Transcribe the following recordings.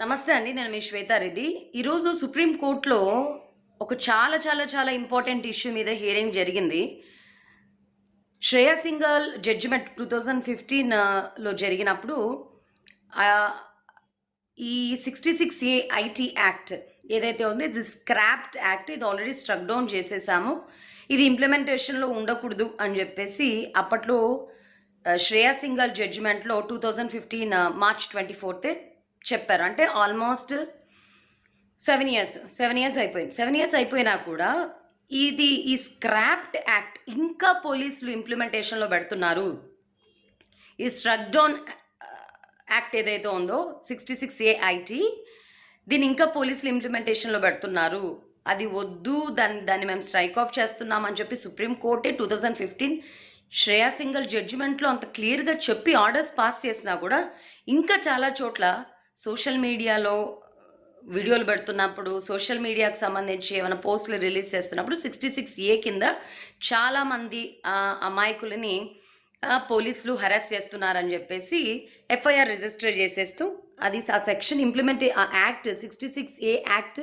నమస్తే అండి. నేను మీ శ్వేతారెడ్డి. ఈరోజు సుప్రీం కోర్ట్‌లో ఒక చాలా ఇంపార్టెంట్ ఇష్యూ మీద హియరింగ్ జరిగింది. శ్రేయా సింఘాల్ జడ్జిమెంట్ 2015 లో జరిగినప్పుడు ఆహ్, ఈ 66 ఐటీ యాక్ట్ ఏదైతే ఉందో ఇది స్క్రాప్డ్ యాక్ట్. ఇది ఆల్రెడీ స్ట్రక్ డౌన్ చేసేసాము. ఇది ఇంప్లిమెంటేషన్‌లో ఉండకూడదు అని జెప్పేసి అప్పట్లో శ్రేయా సింఘాల్ జడ్జిమెంట్‌లో 2015 మార్చ్ 24 చెప్పారు. అంటే ఆల్మోస్ట్ 7 ఇయర్స్ అయిపోయింది. 7 ఇయర్స్ అయిపోయినా కూడా ఈ స్క్రాప్డ్ యాక్ట్ ఇంకా పోలీసులు ఇంప్లిమెంటేషన్‌లో పెడుతున్నారు. ఈ స్ట్రక్ డౌన్ యాక్ట్ ఏదైతే ఉందో 66 ఐటీ దీన్ని ఇంకా పోలీసులు ఇంప్లిమెంటేషన్‌లో పెడుతున్నారు. అది వద్దు, దాన్ని మేము స్ట్రైక్ ఆఫ్ చేస్తున్నాం అని చెప్పి సుప్రీం కోర్టే 2015 శ్రేయా సింఘాల్ జడ్జిమెంట్‌లో అంత క్లియర్‌గా చెప్పి ఆర్డర్స్ పాస్ చేసినా కూడా ఇంకా చాలా చోట్ల సోషల్ మీడియాలో వీడియోలు పెడుతున్నప్పుడు, సోషల్ మీడియాకి సంబంధించి ఏమైనా పోస్టులు రిలీజ్ చేస్తున్నప్పుడు 66 కింద చాలామంది అమాయకులని పోలీసులు హెరాస్ చేస్తున్నారని చెప్పేసి ఎఫ్ఐఆర్ రిజిస్టర్ చేసేస్తూ అది ఆ సెక్షన్ ఆ యాక్ట్ 66 యాక్ట్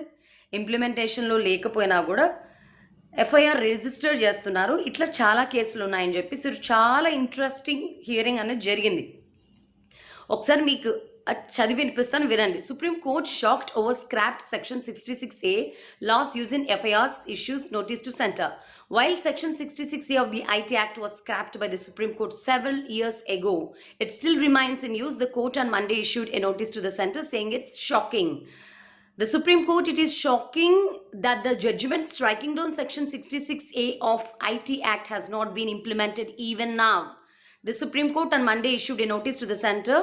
ఇంప్లిమెంటేషన్‌లో లేకపోయినా కూడా ఎఫ్ఐఆర్ రిజిస్టర్ చేస్తున్నారు. ఇట్లా చాలా కేసులు ఉన్నాయని చెప్పేసి చాలా ఇంట్రెస్టింగ్ హియరింగ్ అనేది జరిగింది. ఒకసారి మీకు చదివి వినిపిస్తాను, వినండి. Supreme court shocked over scrapped section 66A laws using FIRs issues notice to center. While section 66A of the IT Act was scrapped by the Supreme Court several years ago, it still remains in use. The court on Monday issued a notice to the center saying it's shocking. The Supreme Court, it is shocking that the judgment striking down section 66A of IT Act has not been implemented even now. The Supreme Court on Monday issued a notice to the center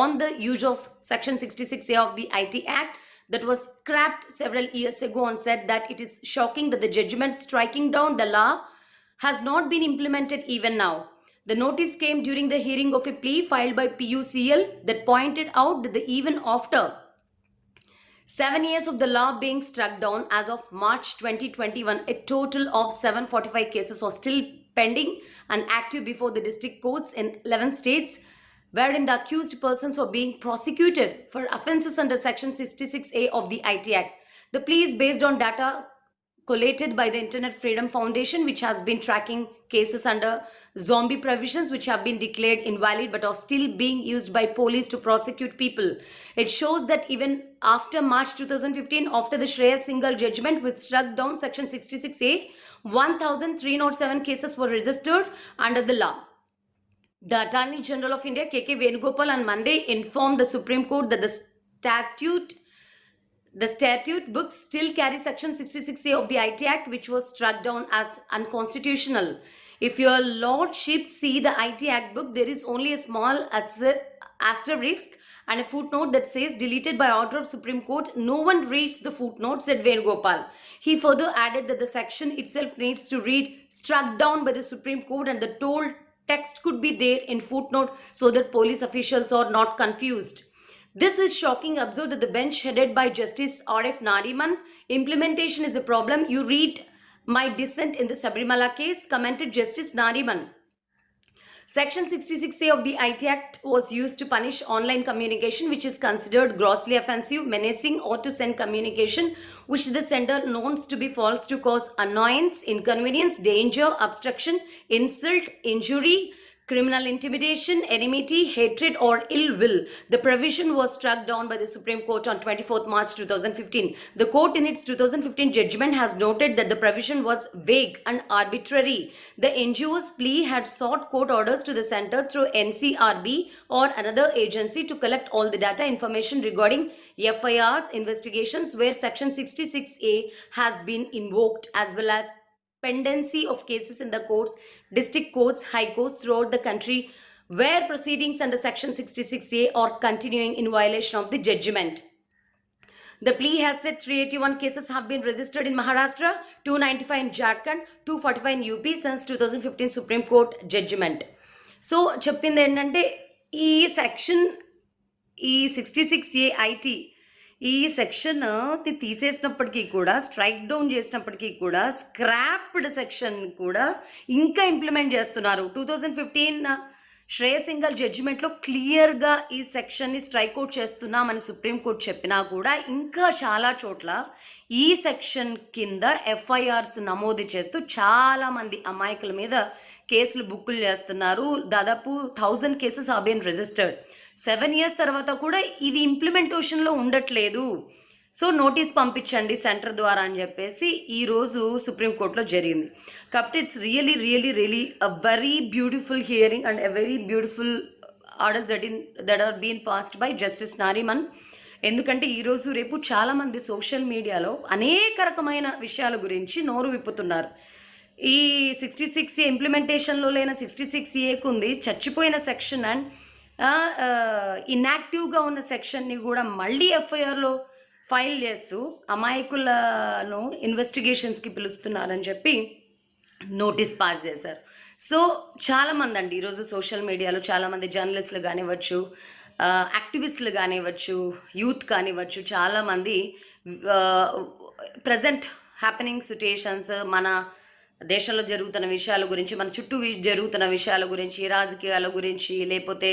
on the use of section 66A of the IT Act that was scrapped several years ago and said that it is shocking that the judgment striking down the law has not been implemented even now. The notice came during the hearing of a plea filed by PUCL that pointed out that even after 7 years of the law being struck down as of March 2021, a total of 745 cases are still pending and active before the district courts in 11 states, wherein the accused persons are being prosecuted for offences under Section 66A of the IT Act. The plea is based on data collated by the Internet Freedom Foundation, which has been tracking cases under zombie provisions which have been declared invalid but are still being used by police to prosecute people. It shows that even after March 2015, after the Shreya Singhal judgment which struck down Section 66A, 1,307 cases were registered under the law. The Attorney General of India, K.K. Venugopal, on Monday informed the Supreme Court that the statute books still carry Section 66A of the IT Act, which was struck down as unconstitutional. If your lordship see the IT Act book, there is only a small asterisk and a footnote that says deleted by order of Supreme Court. No one reads the footnote, said Venugopal. He further added that the section itself needs to read struck down by the Supreme Court and the told text could be there in footnote so that police officials are not confused. This is shocking. Observed that the bench headed by Justice R.F. Nariman, implementation is a problem. You read my dissent in the Sabarimala case, commented Justice Nariman. Section 66A of the IT Act was used to punish online communication which is considered grossly offensive, menacing, or to send communication which the sender knows to be false to cause annoyance, inconvenience, danger, obstruction, insult, injury, criminal intimidation, enmity, hatred, or ill will. The provision was struck down by the Supreme Court on 24th March 2015. The court in its 2015 judgment has noted that the provision was vague and arbitrary. The NGO's plea had sought court orders to the center through NCRB or another agency to collect all the data information regarding FIRs investigations where Section 66A has been invoked, as well as pendency of cases in the courts, district courts, high courts throughout the country where proceedings under Section 66A are continuing in violation of the judgment. The plea has said 381 cases have been registered in Maharashtra, 295 in Jharkhand, 245 in UP since 2015 Supreme Court judgment. So, చెప్పింది ఏంటంటే ఈ section ఈ 66A IT ఈ section తీసేసినప్పటికీ కూడా, strike down చేసినప్పటికీ కూడా, scrapped section కూడా ఇంకా ఇంప్లిమెంట్ చేస్తున్నారు. 2015 శ్రేయస్ సింఘాల్ జడ్జిమెంట్లో క్లియర్గా ఈ సెక్షన్ని స్ట్రైక్ అవుట్ చేస్తున్నామని సుప్రీంకోర్టు చెప్పినా కూడా ఇంకా చాలా చోట్ల ఈ సెక్షన్ కింద ఎఫ్ఐఆర్స్ నమోదు చేస్తూ చాలామంది అమాయకుల మీద కేసులు బుక్కులు చేస్తున్నారు. దాదాపు 1000 cases are been registered. 7 years తర్వాత కూడా ఇది ఇంప్లిమెంటేషన్లో ఉండట్లేదు, సో నోటీస్ పంపించండి సెంటర్ ద్వారా అని చెప్పేసి ఈరోజు సుప్రీంకోర్టులో జరిగింది. కాబట్టి it's really a very beautiful hearing and a very beautiful orders that are been passed by justice Nariman. ఎందుకంటే ఈరోజు రేపు చాలామంది సోషల్ మీడియాలో అనేక రకమైన విషయాల గురించి నోరు విప్పుతున్నారు. ఈ 66A ఇంప్లిమెంటేషన్లో లేని 66Aకు ఉంది చచ్చిపోయిన సెక్షన్ అండ్ ఇన్యాక్టివ్గా ఉన్న సెక్షన్ని కూడా మళ్ళీ ఎఫ్ఐఆర్లో ఫైల్ చేస్తూ అమాయకులను ఇన్వెస్టిగేషన్స్కి పిలుస్తున్నారని చెప్పి నోటీస్ పాస్ చేశారు. సో చాలామంది అండి ఈరోజు సోషల్ మీడియాలో చాలామంది జర్నలిస్టులు కానివ్వచ్చు, యాక్టివిస్టులు కానివ్వచ్చు, యూత్ కానివ్వచ్చు, చాలామంది ప్రజెంట్ హ్యాపెనింగ్ సిట్యుయేషన్స్, మన దేశంలో జరుగుతున్న విషయాల గురించి, మన చుట్టూ జరుగుతున్న విషయాల గురించి, రాజకీయాల గురించి, లేకపోతే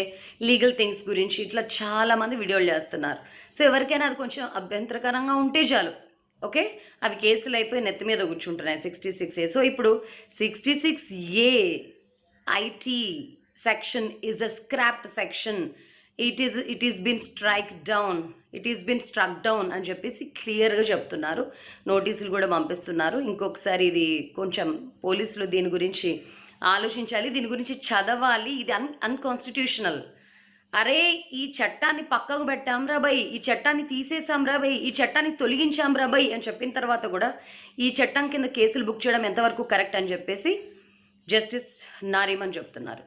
లీగల్ థింగ్స్ గురించి ఇట్లా చాలామంది వీడియోలు చేస్తున్నారు. సో ఎవరికైనా అది కొంచెం అభ్యంతరకరంగా ఉంటే చాలు, ఓకే, అవి కేసులు అయిపోయి నెత్తి మీద కూర్చుంటున్నాయి 66A. సో ఇప్పుడు 66A IT section is a scrapped section. It is been struck down అని చెప్పేసి క్లియర్గా చెప్తున్నారు. నోటీసులు కూడా పంపిస్తున్నారు. ఇంకొకసారి ఇది కొంచెం పోలీసులు దీని గురించి ఆలోచించాలి, దీని గురించి చదవాలి. ఇది అన్కాన్స్టిట్యూషనల్. అరే ఈ చట్టాన్ని పక్కకు పెట్టాం రా బై, ఈ చట్టాన్ని తీసేసాం రా బై, ఈ చట్టాన్ని తొలగించాం రా బై అని చెప్పిన తర్వాత కూడా ఈ చట్టం కింద కేసులు బుక్ చేయడం ఎంతవరకు కరెక్ట్ అని చెప్పేసి జస్టిస్ నారిమన్ చెప్తున్నారు.